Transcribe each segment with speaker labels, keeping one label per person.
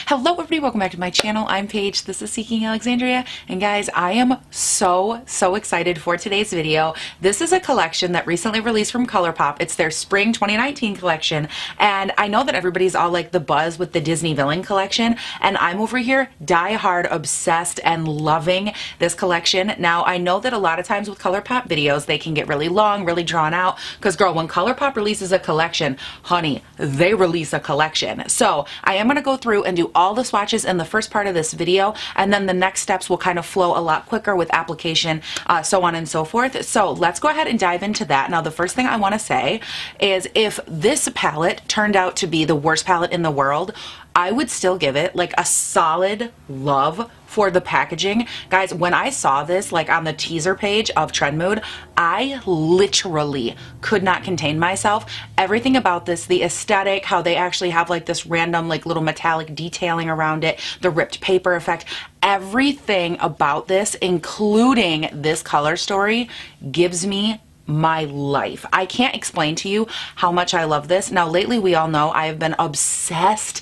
Speaker 1: Hello everybody, welcome back to my channel. I'm Paige, this is Seeking Alexandria, and guys, I am so excited for today's video. This is a collection that recently released from Colourpop. It's their spring 2019 collection, and I know that everybody's all like the buzz with the Disney villain collection, and I'm over here die-hard obsessed and loving this collection. Now, I know that a lot of times with Colourpop videos, they can get really long, really drawn out, because girl, when Colourpop releases a collection, honey, they release a collection. So I am going to go through and do all the swatches in the first part of this video, and then the next steps will kind of flow a lot quicker with application, so on and so forth. So let's go ahead and dive into that. Now, the first thing I want to say is if this palette turned out to be the worst palette in the world, I would still give it like a solid love for the packaging. Guys, when I saw this like on the teaser page of Trend Mood, I literally could not contain myself. Everything about this, the aesthetic, how they actually have like this random like little metallic detailing around it, the ripped paper effect, everything about this, including this color story, gives me my life. I can't explain to you how much I love this. Now, lately, we all know I have been obsessed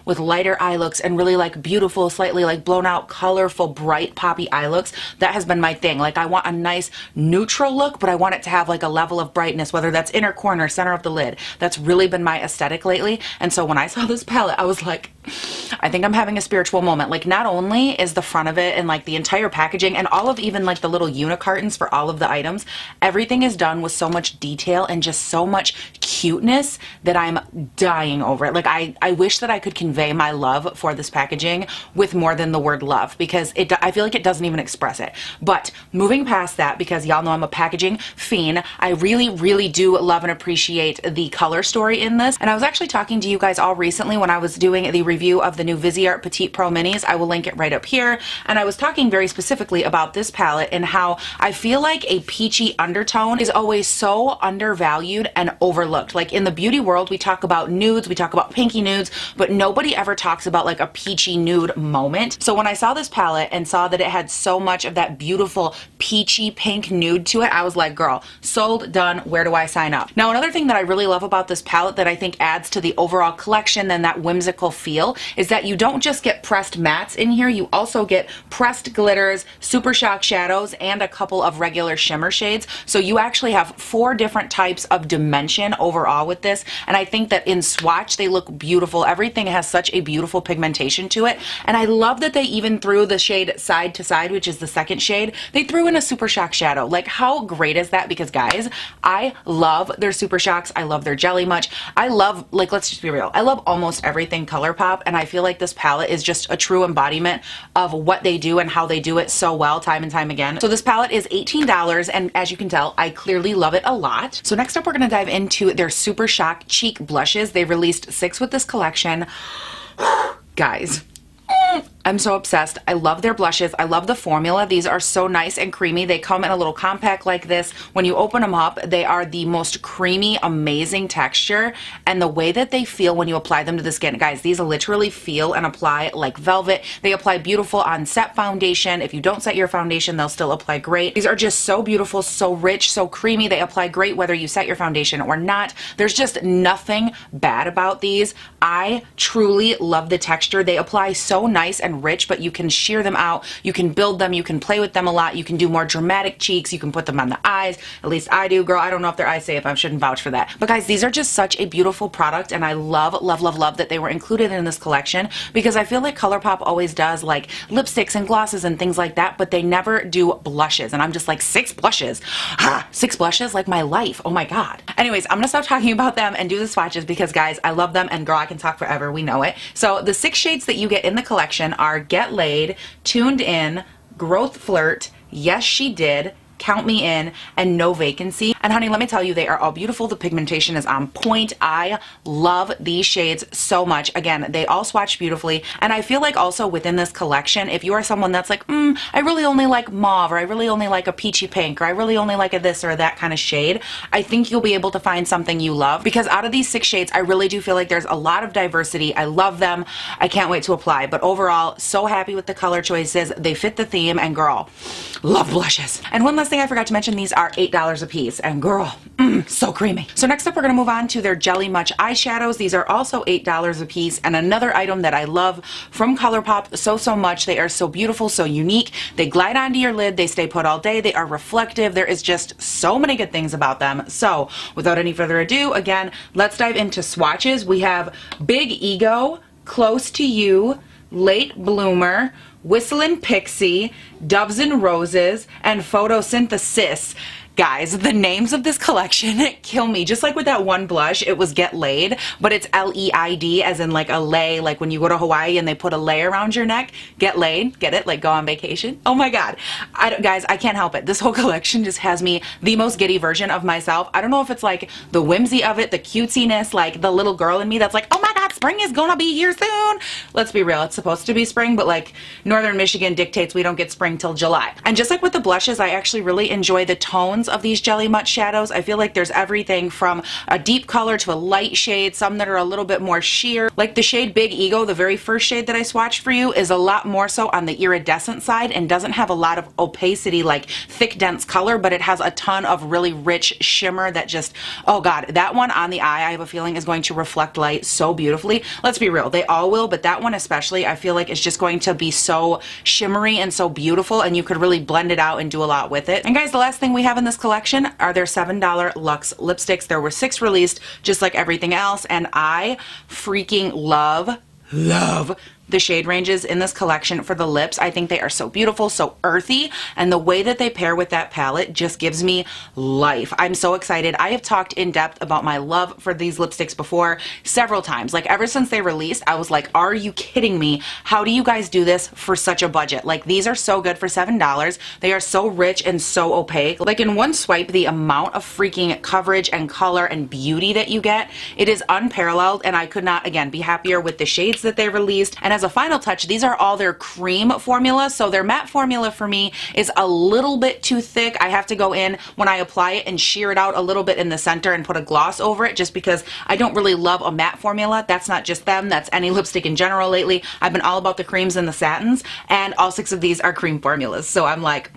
Speaker 1: with lighter eye looks and really like beautiful, slightly like blown out, colorful, bright, poppy eye looks. That has been my thing. Like, I want a nice neutral look, but I want it to have like a level of brightness, whether that's inner corner, center of the lid. That's really been my aesthetic lately. And so when I saw this palette, I was like, I think I'm having a spiritual moment. Like, not only is the front of it and like the entire packaging and all of even like the little unicartons for all of the items, everything is done with so much detail and just so much cuteness that I'm dying over it. Like, I wish that I could convey my love for this packaging with more than the word love, because I feel like it doesn't even express it. But moving past that, because y'all know I'm a packaging fiend, I really do love and appreciate the color story in this. And I was actually talking to you guys all recently when I was doing the review of the new Viseart Petite Pro Minis. I will link it right up here. And I was talking very specifically about this palette and how I feel like a peachy undertone is always so undervalued and overlooked. Like, in the beauty world, we talk about nudes, we talk about pinky nudes, but nobody ever talks about like a peachy nude moment. So when I saw this palette and saw that it had so much of that beautiful peachy pink nude to it, I was like, girl, sold, done, where do I sign up? Now, another thing that I really love about this palette that I think adds to the overall collection and that whimsical feel is that you don't just get pressed mattes in here, you also get pressed glitters, super shock shadows, and a couple of regular shimmer shades. So you actually have 4 different types of dimension overall with this, and I think that in swatch they look beautiful. Everything has such a beautiful pigmentation to it, and I love that they even threw the shade Side to Side, which is the second shade, they threw in a super shock shadow. Like, how great is that? Because guys, I love their super shocks, I love their jelly much, I love, like, let's just be real, I love almost everything Colourpop, and I feel like this palette is just a true embodiment of what they do and how they do it so well time and time again. So this palette is $18, and as you can tell, I clearly love it a lot. So next up, we're gonna dive into their Super Shock Cheek Blushes. They released 6 with this collection. Guys, I'm so obsessed. I love their blushes. I love the formula. These are so nice and creamy. They come in a little compact like this. When you open them up, they are the most creamy, amazing texture. And the way that they feel when you apply them to the skin, guys, these literally feel and apply like velvet. They apply beautiful on set foundation. If you don't set your foundation, they'll still apply great. These are just so beautiful, so rich, so creamy. They apply great whether you set your foundation or not. There's just nothing bad about these. I truly love the texture. They apply so nice and rich, but you can sheer them out, you can build them, you can play with them a lot, you can do more dramatic cheeks, you can put them on the eyes. At least I do, girl. I don't know if their eyes say if I shouldn't vouch for that. But guys, these are just such a beautiful product, and I love that they were included in this collection, because I feel like Colourpop always does like lipsticks and glosses and things like that, but they never do blushes. And I'm just like, 6 blushes? 6 blushes? Like my life. Oh my God. Anyways, I'm gonna stop talking about them and do the swatches, because guys, I love them, and girl, I can talk forever. We know it. So the 6 shades that you get in the collection are Get Laid, Tuned In, Growth Flirt, Yes She Did, Count Me In, and No Vacancy. And honey, let me tell you, they are all beautiful. The pigmentation is on point. I love these shades so much. Again, they all swatch beautifully. And I feel like also within this collection, if you are someone that's like, I really only like mauve, or I really only like a peachy pink, or I really only like a this or that kind of shade, I think you'll be able to find something you love, because out of these 6 shades, I really do feel like there's a lot of diversity. I love them. I can't wait to apply. But overall, so happy with the color choices. They fit the theme, and girl, love blushes. And one last last thing I forgot to mention, these are $8 a piece, and girl, so creamy. So next up, we're gonna move on to their Jelly Much eyeshadows. These are also $8 a piece, and another item that I love from Colourpop so much. They are so beautiful, so unique. They glide onto your lid, they stay put all day, they are reflective. There is just so many good things about them. So without any further ado, again, let's dive into swatches. We have Big Ego, Close to You, Late Bloomer, Whistling Pixie, Dubs and Roses, and Photosynthesis. Guys, the names of this collection kill me. Just like with that one blush, it was Get Laid, but it's L-E-I-D, as in like a lay, like when you go to Hawaii and they put a lay around your neck. Get laid, get it? Like go on vacation. Oh my God. Guys, I can't help it. This whole collection just has me the most giddy version of myself. I don't know if it's like the whimsy of it, the cutesiness, like the little girl in me that's like, oh my God, spring is gonna be here soon. Let's be real, it's supposed to be spring, but like Northern Michigan dictates we don't get spring till July. And just like with the blushes, I actually really enjoy the tones of these Jelly Much shadows. I feel like there's everything from a deep color to a light shade, some that are a little bit more sheer. Like the shade Big Ego, the very first shade that I swatched for you, is a lot more so on the iridescent side and doesn't have a lot of opacity, like thick dense color, but it has a ton of really rich shimmer that just, oh God, that one on the eye I have a feeling is going to reflect light so beautifully. Let's be real, they all will, but that one especially I feel like is just going to be so shimmery and so beautiful, and you could really blend it out and do a lot with it. And guys, the last thing we have in this collection are their $7 Luxe lipsticks. There were 6 released, just like everything else, and I freaking love the shade ranges in this collection for the lips. I think they are so beautiful, so earthy, and the way that they pair with that palette just gives me life. I'm so excited. I have talked in depth about my love for these lipsticks before several times. Like ever since they released, I was like, are you kidding me? How do you guys do this for such a budget? Like these are so good for $7. They are so rich and so opaque. Like in one swipe, the amount of freaking coverage and color and beauty that you get, it is unparalleled, and I could not, again, be happier with the shades that they released. And as a final touch, these are all their cream formula. So their matte formula for me is a little bit too thick. I have to go in when I apply it and sheer it out a little bit in the center and put a gloss over it, just because I don't really love a matte formula. That's not just them, that's any lipstick in general lately. I've been all about the creams and the satins, and all 6 of these are cream formulas. So I'm like,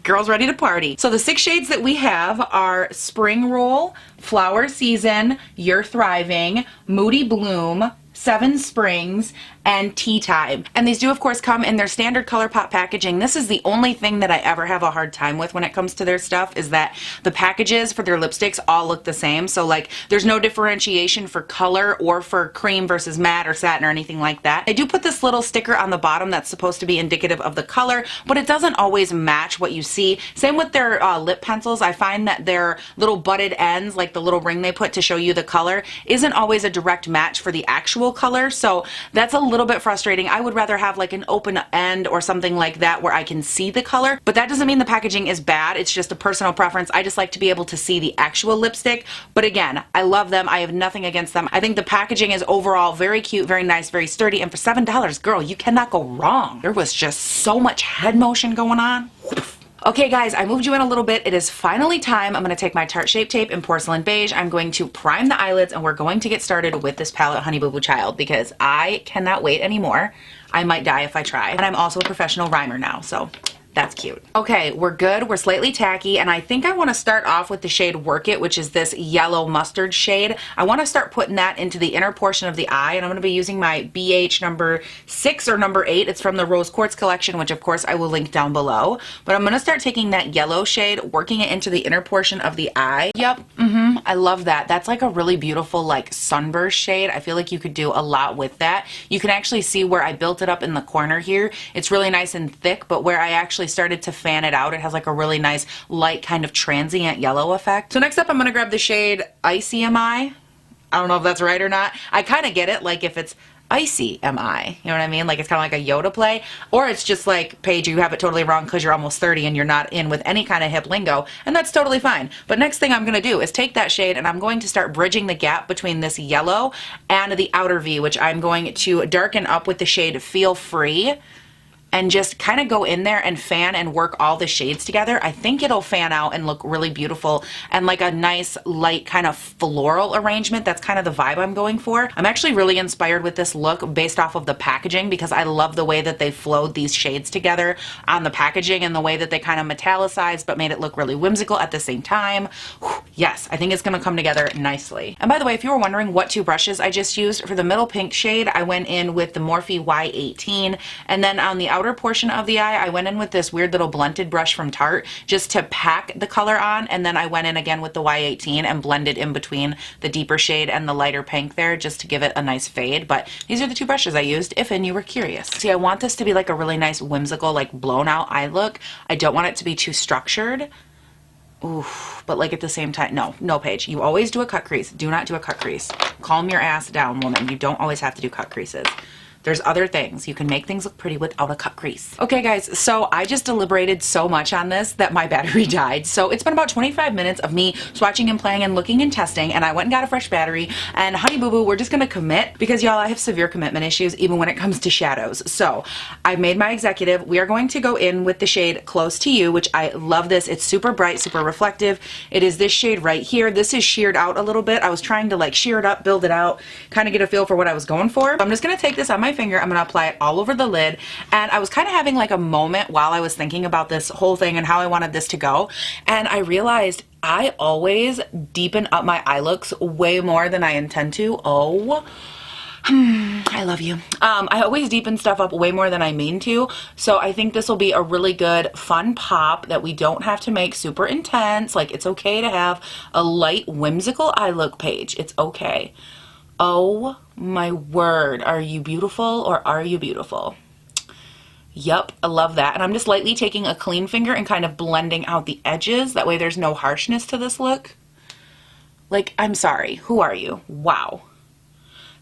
Speaker 1: girls ready to party. So the 6 shades that we have are Spring Roll, Flower Season, You're Thriving, Moody Bloom, 7 Springs, and Tea Time. And these do of course come in their standard Colourpop packaging. This is the only thing that I ever have a hard time with when it comes to their stuff, is that the packages for their lipsticks all look the same. So like there's no differentiation for color or for cream versus matte or satin or anything like that. I do put this little sticker on the bottom that's supposed to be indicative of the color, but it doesn't always match what you see. Same with their lip pencils. I find that their little butted ends, like the little ring they put to show you the color, isn't always a direct match for the actual color. So that's a little bit frustrating. I would rather have like an open end or something like that where I can see the color, but that doesn't mean the packaging is bad. It's just a personal preference. I just like to be able to see the actual lipstick. But again, I love them. I have nothing against them. I think the packaging is overall very cute, very nice, very sturdy, and for $7, girl, you cannot go wrong. There was just so much head motion going on. Okay guys, I moved you in a little bit. It is finally time. I'm going to take my Tarte Shape Tape in Porcelain Beige. I'm going to prime the eyelids, and we're going to get started with this palette, Honey Boo Boo Child, because I cannot wait anymore. I might die if I try. And I'm also a professional rhymer now, so that's cute. Okay, we're good. We're slightly tacky, and I think I want to start off with the shade Work It, which is this yellow mustard shade. I want to start putting that into the inner portion of the eye, and I'm going to be using my BH number 6 or number 8. It's from the Rose Quartz collection, which of course I will link down below. But I'm going to start taking that yellow shade, working it into the inner portion of the eye. Yep, I love that. That's like a really beautiful like sunburst shade. I feel like you could do a lot with that. You can actually see where I built it up in the corner here. It's really nice and thick, but where I actually started to fan it out, it has like a really nice light kind of transient yellow effect. So next up, I'm going to grab the shade Icy MI. I don't know if that's right or not. I kind of get it, like if it's Icy MI, you know what I mean? Like it's kind of like a Yoda play, or it's just like, Paige, you have it totally wrong because you're almost 30 and you're not in with any kind of hip lingo, and that's totally fine. But next thing I'm going to do is take that shade, and I'm going to start bridging the gap between this yellow and the outer V, which I'm going to darken up with the shade Feel Free. and just kind of go in there and fan and work all the shades together, I think it'll fan out and look really beautiful and like a nice light kind of floral arrangement. That's kind of the vibe I'm going for. I'm actually really inspired with this look based off of the packaging because I love the way that they flowed these shades together on the packaging and the way that they kind of metallicized but made it look really whimsical at the same time. Whew, yes, I think it's going to come together nicely. And by the way, if you were wondering what two brushes I just used, for the middle pink shade, I went in with the Morphe Y18, and then on the outer portion of the eye, I went in with this weird little blunted brush from Tarte just to pack the color on, and then I went in again with the Y18 and blended in between the deeper shade and the lighter pink there just to give it a nice fade. But these are the two brushes I used, if you were curious. See, I want this to be like a really nice whimsical, like blown out eye look. I don't want it to be too structured. Oof, but like at the same time, no, Paige, you always do a cut crease. Do not do a cut crease. Calm your ass down, woman. You don't always have to do cut creases. There's other things. You can make things look pretty without a cut crease. Okay guys, so I just deliberated so much on this that my battery died. So it's been about 25 minutes of me swatching and playing and looking and testing, and I went and got a fresh battery, and honey boo boo, we're just gonna commit because y'all, I have severe commitment issues even when it comes to shadows. So I made my executive. We are going to go in with the shade Close to You, which I love this. It's super bright, super reflective. It is this shade right here. This is sheared out a little bit. I was trying to like shear it up, build it out, kind of get a feel for what I was going for. I'm just gonna take this on my finger. I'm going to apply it all over the lid, and I was kind of having like a moment while I was thinking about this whole thing and how I wanted this to go, and I realized I always deepen up my eye looks way more than I intend to. Oh, I love you. I always deepen stuff up way more than I mean to, so I think this will be a really good fun pop that we don't have to make super intense. Like, it's okay to have a light whimsical eye look, Paige. It's okay. Oh my word, are you beautiful or are you beautiful? Yup, I love that. And I'm just lightly taking a clean finger and kind of blending out the edges. That way there's no harshness to this look. Like, I'm sorry, who are you? Wow.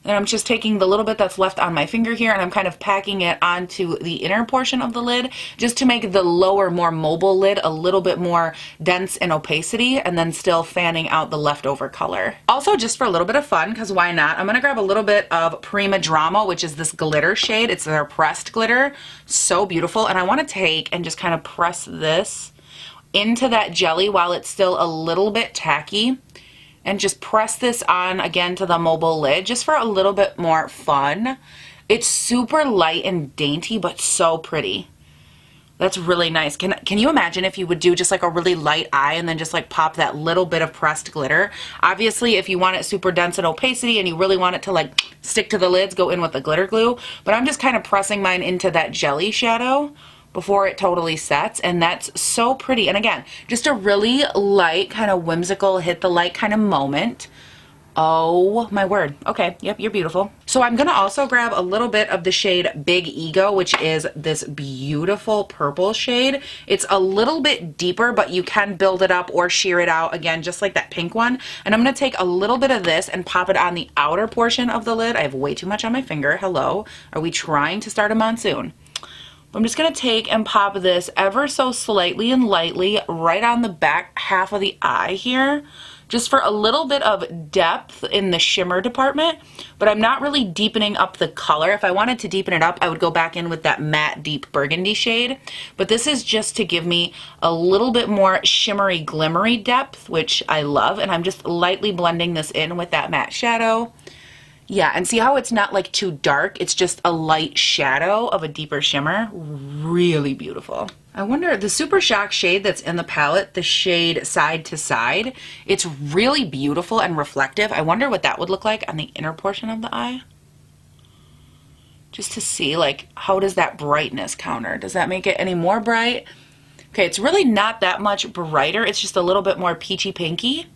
Speaker 1: And I'm just taking the little bit that's left on my finger here, and I'm kind of packing it onto the inner portion of the lid just to make the lower, more mobile lid a little bit more dense in opacity, and then still fanning out the leftover color. Also, just for a little bit of fun, because why not, I'm going to grab a little bit of Prima Drama, which is this glitter shade. It's their pressed glitter. So beautiful. And I want to take and just kind of press this into that jelly while it's still a little bit tacky, and just press this on again to the mobile lid just for a little bit more fun. It's super light and dainty, but so pretty. That's really nice. Can you imagine if you would do just like a really light eye and then just like pop that little bit of pressed glitter? Obviously, if you want it super dense in opacity and you really want it to like stick to the lids, go in with the glitter glue. But I'm just kind of pressing mine into that jelly shadow before it totally sets, and that's so pretty. And again, just a really light, kind of whimsical, hit the light kind of moment. Oh my word. Okay, yep, you're beautiful. So I'm gonna also grab a little bit of the shade Big Ego, which is this beautiful purple shade. It's a little bit deeper, but you can build it up or shear it out, again, just like that pink one. And I'm gonna take a little bit of this and pop it on the outer portion of the lid. I have way too much on my finger. Hello, are we trying to start a monsoon? I'm just going to take and pop this ever so slightly and lightly right on the back half of the eye here, just for a little bit of depth in the shimmer department, but I'm not really deepening up the color. If I wanted to deepen it up, I would go back in with that matte deep burgundy shade, but this is just to give me a little bit more shimmery glimmery depth, which I love, and I'm just lightly blending this in with that matte shadow. Yeah, and see how it's not like too dark, it's just a light shadow of a deeper shimmer. Really beautiful. I wonder, the Super Shock shade that's in the palette, the shade Side to Side, it's really beautiful and reflective. I wonder what that would look like on the inner portion of the eye. Just to see, like, how does that brightness counter? Does that make it any more bright? Okay, it's really not that much brighter, it's just a little bit more peachy pinky,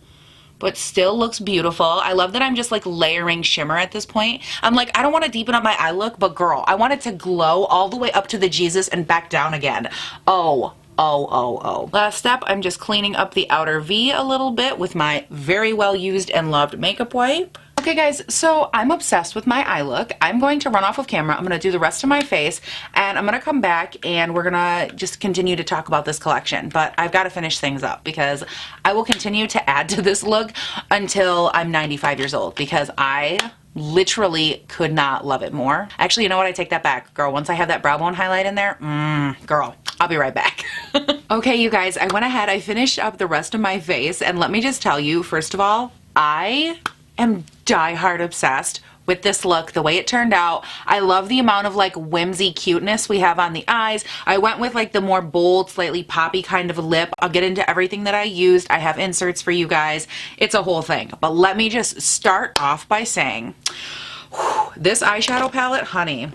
Speaker 1: but still looks beautiful. I love that I'm just like layering shimmer at this point. I'm like, I don't want to deepen up my eye look, but girl, I want it to glow all the way up to the Jesus and back down again. Oh. Last step, I'm just cleaning up the outer V a little bit with my very well used and loved makeup wipe. Okay guys, so I'm obsessed with my eye look. I'm going to run off of camera. I'm going to do the rest of my face, and I'm going to come back and we're going to just continue to talk about this collection. But I've got to finish things up because I will continue to add to this look until I'm 95 years old, because I Literally could not love it more. Actually, you know what? I take that back, girl. Once I have that brow bone highlight in there, girl, I'll be right back. Okay, you guys, I went ahead, I finished up the rest of my face, and let me just tell you, first of all, I am diehard obsessed with this look, the way it turned out. I love the amount of like whimsy cuteness we have on the eyes. I went with like the more bold, slightly poppy kind of lip. I'll get into everything that I used. I have inserts for you guys. It's a whole thing. But let me just start off by saying, this eyeshadow palette, honey,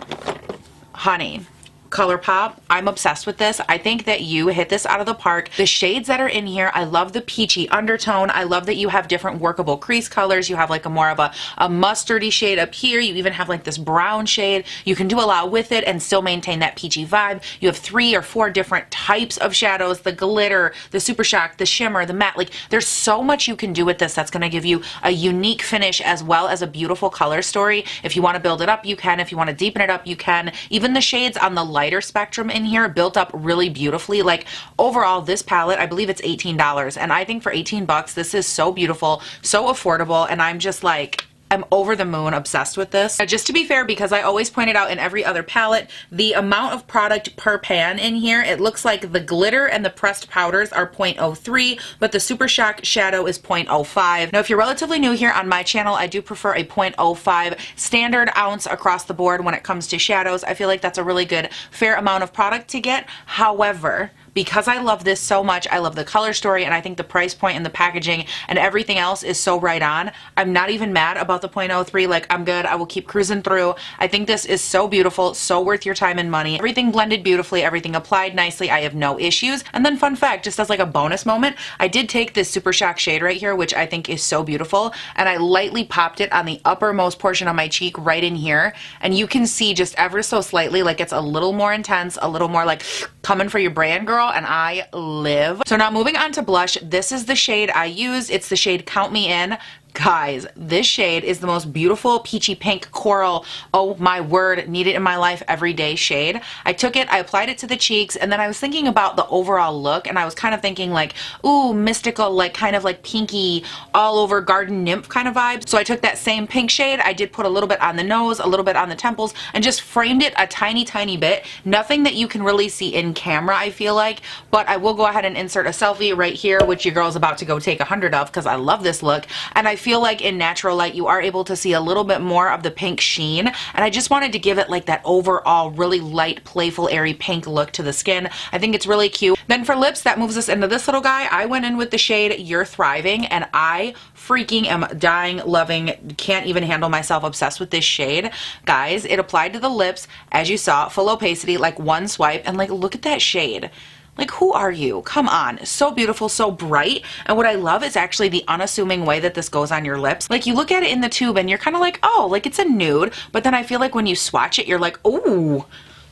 Speaker 1: Colourpop, I'm obsessed with this. I think that you hit this out of the park. The shades that are in here, I love the peachy undertone. I love that you have different workable crease colors. You have like a more of a mustardy shade up here. You even have like this brown shade. You can do a lot with it and still maintain that peachy vibe. You have 3 or 4 different types of shadows, the glitter, the super shock, the shimmer, the matte. Like there's so much you can do with this that's gonna give you a unique finish as well as a beautiful color story. If you wanna build it up, you can. If you wanna deepen it up, you can. Even the shades on the lighter spectrum in here built up really beautifully. Like overall, this palette, I believe it's $18, and I think for 18 bucks this is so beautiful, so affordable, and I'm just like, I'm over the moon obsessed with this. Now, just to be fair, because I always pointed out in every other palette, the amount of product per pan in here, it looks like the glitter and the pressed powders are 0.03, but the Super Shock shadow is 0.05. Now, if you're relatively new here on my channel, I do prefer a 0.05 standard ounce across the board when it comes to shadows. I feel like that's a really good, fair amount of product to get. However, because I love this so much, I love the color story, and I think the price point and the packaging and everything else is so right on. I'm not even mad about the 0.03. Like, I'm good. I will keep cruising through. I think this is so beautiful, so worth your time and money. Everything blended beautifully, everything applied nicely. I have no issues. And then fun fact, just as like a bonus moment, I did take this Super Shock shade right here, which I think is so beautiful, and I lightly popped it on the uppermost portion of my cheek right in here, and you can see just ever so slightly, like it's a little more intense, a little more like coming for your brand, girl, and I live. So now moving on to blush, this is the shade I used. It's the shade Count Me In. Guys, this shade is the most beautiful peachy pink coral, oh my word, need it in my life every day shade. I took it, I applied it to the cheeks, and then I was thinking about the overall look, and I was kind of thinking like, ooh, mystical, like kind of like pinky, all over garden nymph kind of vibes. So I took that same pink shade, I did put a little bit on the nose, a little bit on the temples, and just framed it a tiny, tiny bit. Nothing that you can really see in camera, I feel like, but I will go ahead and insert a selfie right here, which your girl's about to go take 100 of because I love this look, and I feel like in natural light you are able to see a little bit more of the pink sheen, and I just wanted to give it like that overall really light, playful, airy pink look to the skin. I think it's really cute. Then for lips, that moves us into this little guy. I went in with the shade You're Thriving, and I freaking am dying, loving, can't even handle myself, obsessed with this shade. Guys, it applied to the lips, as you saw, full opacity, like one swipe, and like look at that shade. Like, who are you? Come on. So beautiful, so bright. And what I love is actually the unassuming way that this goes on your lips. Like, you look at it in the tube and you're kind of like, oh, like it's a nude. But then I feel like when you swatch it, you're like, ooh,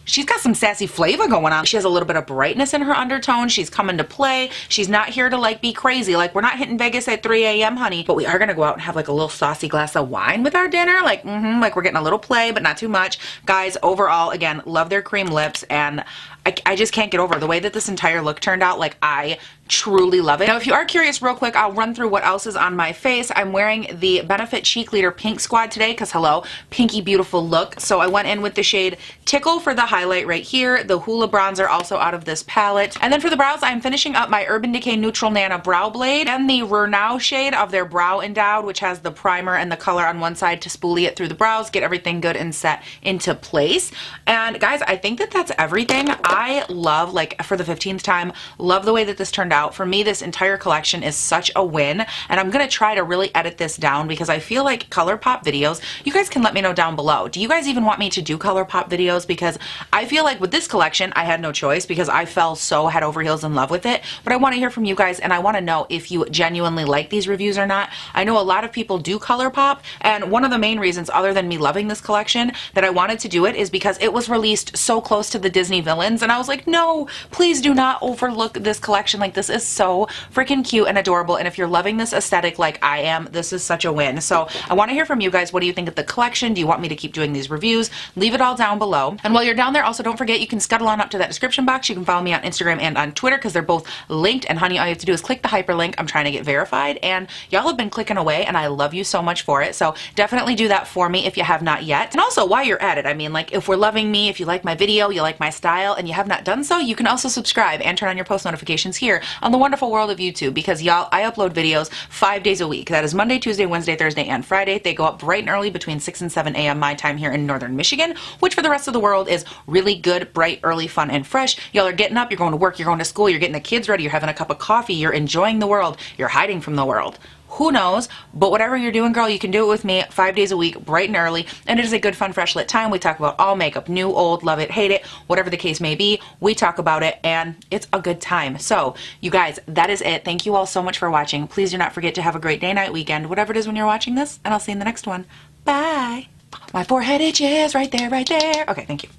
Speaker 1: she's got some sassy flavor going on. She has a little bit of brightness in her undertone. She's coming to play. She's not here to like be crazy. Like, we're not hitting Vegas at 3 a.m., honey, but we are gonna go out and have like a little saucy glass of wine with our dinner. Like, like we're getting a little play, but not too much. Guys, overall, again, love their cream lips, and I just can't get over the way that this entire look turned out. Like, I truly love it. Now, if you are curious, real quick, I'll run through what else is on my face. I'm wearing the Benefit Cheekleader Pink Squad today because, hello, pinky beautiful look. So I went in with the shade Tickle for the highlight right here. The Hoola bronzer also out of this palette. And then for the brows, I'm finishing up my Urban Decay Neutral Nana Brow Blade and the Rernow shade of their Brow Endowed, which has the primer and the color on one side to spoolie it through the brows, get everything good and set into place. And guys, I think that that's everything. I love, like, for the 15th time, love the way that this turned out. For me, this entire collection is such a win, and I'm gonna try to really edit this down because I feel like Colourpop videos, you guys can let me know down below. Do you guys even want me to do Colourpop videos? Because I feel like with this collection, I had no choice because I fell so head over heels in love with it, but I wanna hear from you guys, and I wanna know if you genuinely like these reviews or not. I know a lot of people do Colourpop, and one of the main reasons, other than me loving this collection, that I wanted to do it is because it was released so close to the Disney villains, things, and I was like, no, please do not overlook this collection. Like, this is so freaking cute and adorable, and if you're loving this aesthetic like I am, this is such a win. So I want to hear from you guys. What do you think of the collection? Do you want me to keep doing these reviews? Leave it all down below. And while you're down there, also don't forget you can scuttle on up to that description box. You can follow me on Instagram and on Twitter because they're both linked, and honey, all you have to do is click the hyperlink. I'm trying to get verified, and y'all have been clicking away, and I love you so much for it. So definitely do that for me if you have not yet. And also, while you're at it, I mean, like, if we're loving me, if you like my video, you like my style, and you have not done so, you can also subscribe and turn on your post notifications here on the wonderful world of YouTube, because y'all, I upload videos 5 days a week. That is Monday, Tuesday, Wednesday, Thursday, and Friday. They go up bright and early between 6 and 7 a.m. my time here in northern Michigan, which for the rest of the world is really good, bright, early, fun, and fresh. Y'all are getting up, you're going to work, you're going to school, you're getting the kids ready, you're having a cup of coffee, you're enjoying the world, you're hiding from the world. Who knows? But whatever you're doing, girl, you can do it with me 5 days a week, bright and early. And it is a good, fun, fresh lit time. We talk about all makeup, new, old, love it, hate it, whatever the case may be. We talk about it, and it's a good time. So, you guys, that is it. Thank you all so much for watching. Please do not forget to have a great day, night, weekend, whatever it is when you're watching this. And I'll see you in the next one. Bye. My forehead itches right there, right there. Okay, thank you.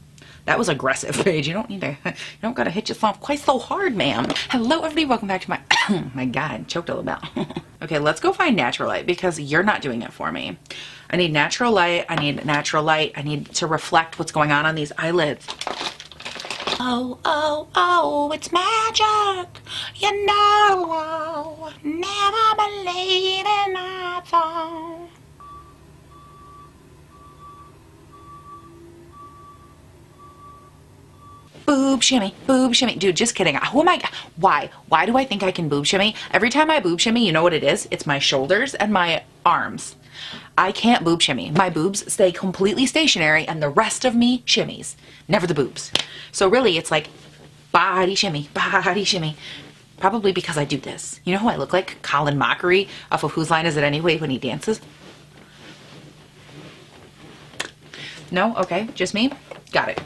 Speaker 1: That was aggressive, Paige. You don't need to, you don't gotta hit yourself quite so hard, ma'am. Hello, everybody. Welcome back to my, my God, choked a little bit. Okay, let's go find natural light because you're not doing it for me. I need natural light. I need natural light. I need to reflect what's going on these eyelids. Oh, oh, oh, it's magic. You know, never believe in that song. Boob shimmy, boob shimmy. Dude, just kidding. Who am I? Why? Why do I think I can boob shimmy? Every time I boob shimmy, you know what it is? It's my shoulders and my arms. I can't boob shimmy. My boobs stay completely stationary and the rest of me shimmies. Never the boobs. So really, it's like body shimmy, body shimmy. Probably because I do this. You know who I look like? Colin Mockery off of Whose Line Is It Anyway when he dances? No? Okay. Just me? Got it.